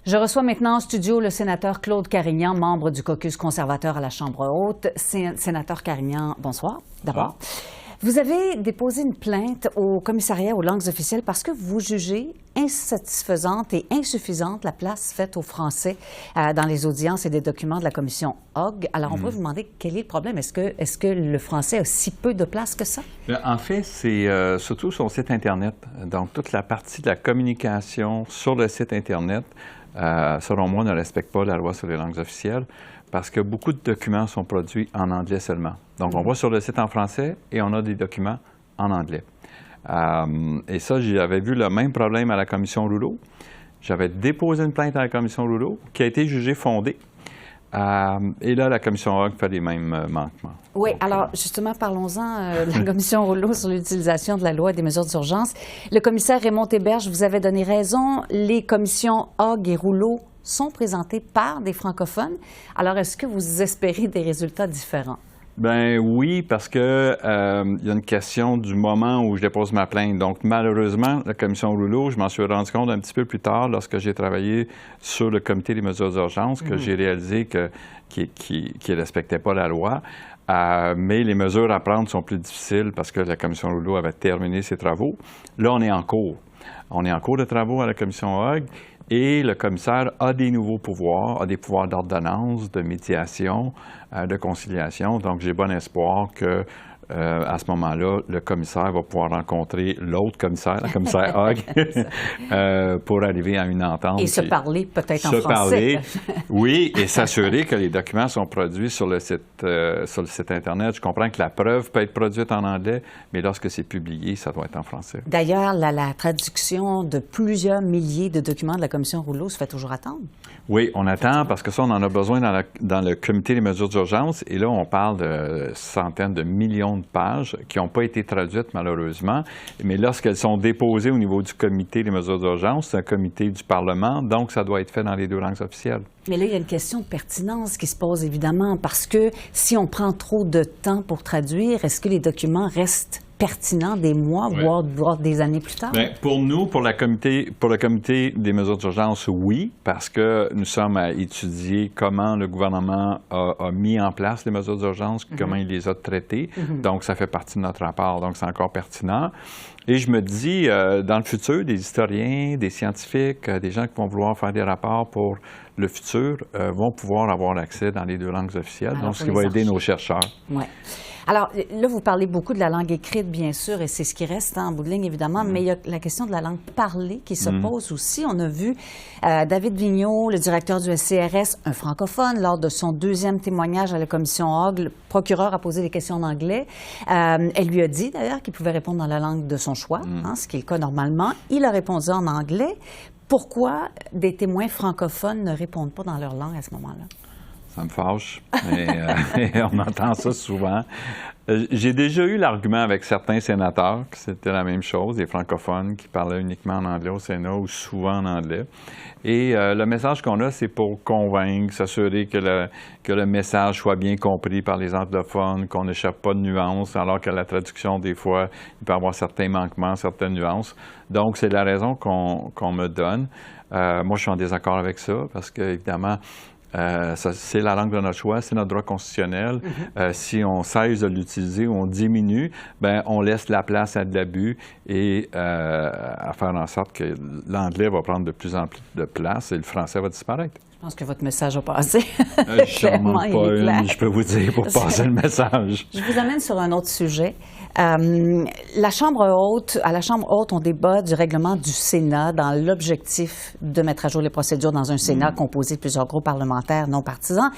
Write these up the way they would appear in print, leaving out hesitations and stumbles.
Je reçois maintenant en studio le sénateur Claude Carignan, membre du caucus conservateur à la Chambre haute. Sénateur Carignan, bonsoir d'abord. Vous avez déposé une plainte au commissariat aux langues officielles parce que vous jugez insatisfaisante et insuffisante la place faite aux Français dans les audiences et des documents de la commission Hogg. Alors, on peut vous demander quel est le problème. Est-ce que le français a si peu de place que ça? En fait, c'est surtout sur le site Internet. Donc, toute la partie de la communication sur le site Internet, selon moi, ne respecte pas la loi sur les langues officielles parce que beaucoup de documents sont produits en anglais seulement. Donc, on va sur le site en français et on a des documents en anglais. Et ça, j'avais vu le même problème à la commission Rouleau. J'avais déposé une plainte à la commission Rouleau qui a été jugée fondée. Et là, la commission Hogg fait les mêmes manquements. Oui, alors justement, parlons-en de la commission Rouleau sur l'utilisation de la loi et des mesures d'urgence. Le commissaire Raymond Théberge vous avait donné raison. Les commissions Hogg et Rouleau sont présentées par des francophones. Alors, est-ce que vous espérez des résultats différents? Ben oui, parce que il y a une question du moment où je dépose ma plainte. Donc, malheureusement, la commission Rouleau, je m'en suis rendu compte un petit peu plus tard lorsque j'ai travaillé sur le comité des mesures d'urgence, que j'ai réalisé qu'il ne respectait pas la loi. Mais les mesures à prendre sont plus difficiles parce que la commission Rouleau avait terminé ses travaux. Là, on est en cours. On est en cours de travaux à la commission Hogg. Et le commissaire a des nouveaux pouvoirs, a des pouvoirs d'ordonnance, de médiation, de conciliation. Donc, j'ai bon espoir que, à ce moment-là, le commissaire va pouvoir rencontrer l'autre commissaire, le commissaire Hogg, pour arriver à une entente. Et se parler peut-être en français. Oui, et s'assurer que les documents sont produits sur le site Internet. Je comprends que la preuve peut être produite en anglais, mais lorsque c'est publié, ça doit être en français. D'ailleurs, la traduction de plusieurs milliers de documents de la commission Rouleau se fait toujours attendre. Oui, on attend parce que ça, on en a besoin dans le comité des mesures d'urgence. Et là, on parle de centaines de millions de pages qui n'ont pas été traduites, malheureusement. Mais lorsqu'elles sont déposées au niveau du comité des mesures d'urgence, c'est un comité du Parlement, donc ça doit être fait dans les deux langues officielles. Mais là, il y a une question de pertinence qui se pose, évidemment, parce que si on prend trop de temps pour traduire, est-ce que les documents restent pertinents des mois, voire des années plus tard? Bien, pour nous, pour le comité des mesures d'urgence, oui, parce que nous sommes à étudier comment le gouvernement a mis en place les mesures d'urgence, comment il les a traitées. Donc, ça fait partie de notre rapport, donc c'est encore pertinent. Et je me dis, dans le futur, des historiens, des scientifiques, des gens qui vont vouloir faire des rapports pour le futur vont pouvoir avoir accès dans les deux langues officielles, alors, donc ce qui va aider nos chercheurs. Oui. Alors, là, vous parlez beaucoup de la langue écrite, bien sûr, et c'est ce qui reste en bout de ligne, évidemment, mais il y a la question de la langue parlée qui se pose aussi. On a vu David Vigneault, le directeur du SCRS, un francophone, lors de son deuxième témoignage à la commission Hogg. Le procureur a posé des questions en anglais. Elle lui a dit, d'ailleurs, qu'il pouvait répondre dans la langue de son choix, ce qui est le cas normalement. Il a répondu en anglais. Pourquoi des témoins francophones ne répondent pas dans leur langue à ce moment-là? Ça me fâche, mais on entend ça souvent. J'ai déjà eu l'argument avec certains sénateurs que c'était la même chose, des francophones qui parlaient uniquement en anglais au Sénat ou souvent en anglais. Et le message qu'on a, c'est pour convaincre, s'assurer que le message soit bien compris par les anglophones, qu'on n'échappe pas de nuances, alors que la traduction, des fois, il peut y avoir certains manquements, certaines nuances. Donc, c'est la raison qu'on me donne. Moi, je suis en désaccord avec ça parce que, évidemment, c'est la langue de notre choix, c'est notre droit constitutionnel. Si on cesse de l'utiliser ou on diminue, ben on laisse la place à de l'abus et à faire en sorte que l'anglais va prendre de plus en plus de place et le français va disparaître. Je pense que votre message a passé. Clairement, je peux vous dire, pour passer le message. Je vous amène sur un autre sujet. À la Chambre haute, on débat du règlement du Sénat dans l'objectif de mettre à jour les procédures dans un Sénat composé de plusieurs groupes parlementaires non partisans.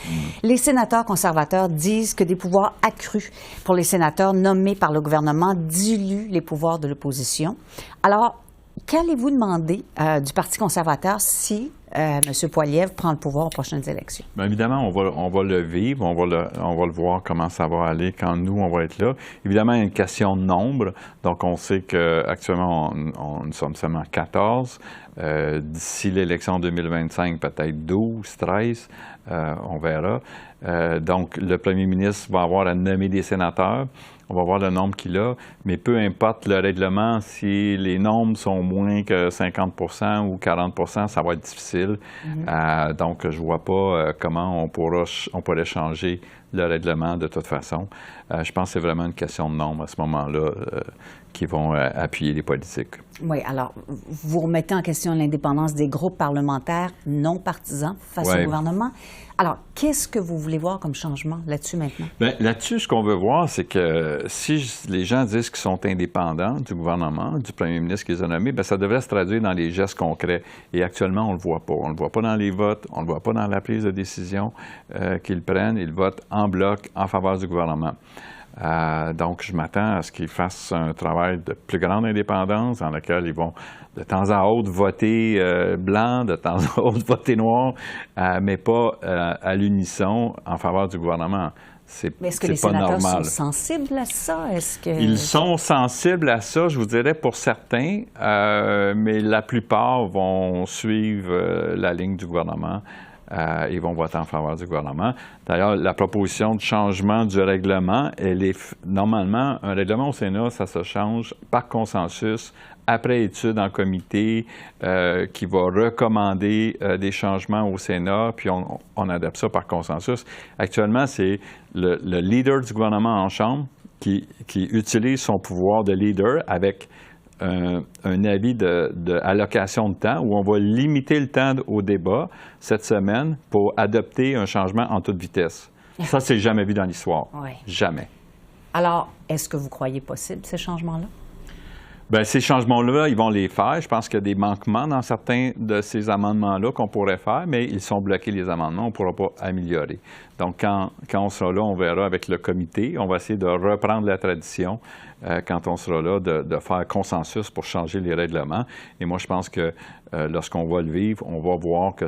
Les sénateurs conservateurs disent que des pouvoirs accrus pour les sénateurs nommés par le gouvernement diluent les pouvoirs de l'opposition. Alors, qu'allez-vous demander du Parti conservateur si M. Poilievre prend le pouvoir aux prochaines élections? Bien, évidemment, on va le vivre, on va le voir comment ça va aller quand nous, on va être là. Évidemment, il y a une question de nombre. Donc, on sait qu'actuellement, nous sommes seulement 14. D'ici l'élection 2025, peut-être 12, 13, on verra. Donc, le premier ministre va avoir à nommer des sénateurs. On va voir le nombre qu'il a, mais peu importe le règlement, si les nombres sont moins que 50 ou 40 ça va être difficile. difficile. Donc, je ne vois pas comment on pourrait changer le règlement de toute façon. Je pense que c'est vraiment une question de nombre à ce moment-là qui vont appuyer les politiques. Oui, alors, vous remettez en question l'indépendance des groupes parlementaires non partisans face au gouvernement. Alors, qu'est-ce que vous voulez voir comme changement là-dessus maintenant? Bien, là-dessus, ce qu'on veut voir, c'est que si les gens disent qu'ils sont indépendants du gouvernement, du premier ministre qui les a nommés, bien, ça devrait se traduire dans les gestes concrets. Et actuellement, on ne le voit pas. On ne le voit pas dans les votes, on ne le voit pas dans la prise de décision qu'ils prennent. Ils votent en bloc en faveur du gouvernement. Donc, je m'attends à ce qu'ils fassent un travail de plus grande indépendance dans lequel ils vont de temps à autre voter blanc, de temps à autre voter noir, mais pas à l'unisson en faveur du gouvernement. Mais est-ce que les sénateurs sont sensibles à ça? Ils sont sensibles à ça, je vous dirais, pour certains, mais la plupart vont suivre la ligne du gouvernement. Ils vont voter en faveur du gouvernement. D'ailleurs, la proposition de changement du règlement, elle est normalement, un règlement au Sénat, ça se change par consensus, après étude en comité, qui va recommander des changements au Sénat, puis on adapte ça par consensus. Actuellement, c'est le leader du gouvernement en Chambre qui utilise son pouvoir de leader avec un avis d'allocation de temps où on va limiter le temps au débat cette semaine pour adopter un changement en toute vitesse. Ça, c'est jamais vu dans l'histoire. Oui. Jamais. Alors, est-ce que vous croyez possible ces changements-là? Bien, ces changements-là, ils vont les faire. Je pense qu'il y a des manquements dans certains de ces amendements-là qu'on pourrait faire, mais ils sont bloqués, les amendements. On ne pourra pas améliorer. Donc, quand on sera là, on verra avec le comité. On va essayer de reprendre la tradition quand on sera là, de faire consensus pour changer les règlements. Et moi, je pense que lorsqu'on va le vivre, on va voir que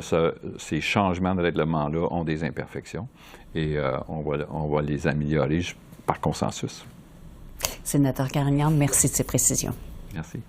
ces changements de règlement-là ont des imperfections et on va les améliorer par consensus. Sénateur Carignan, merci de ces précisions. Merci.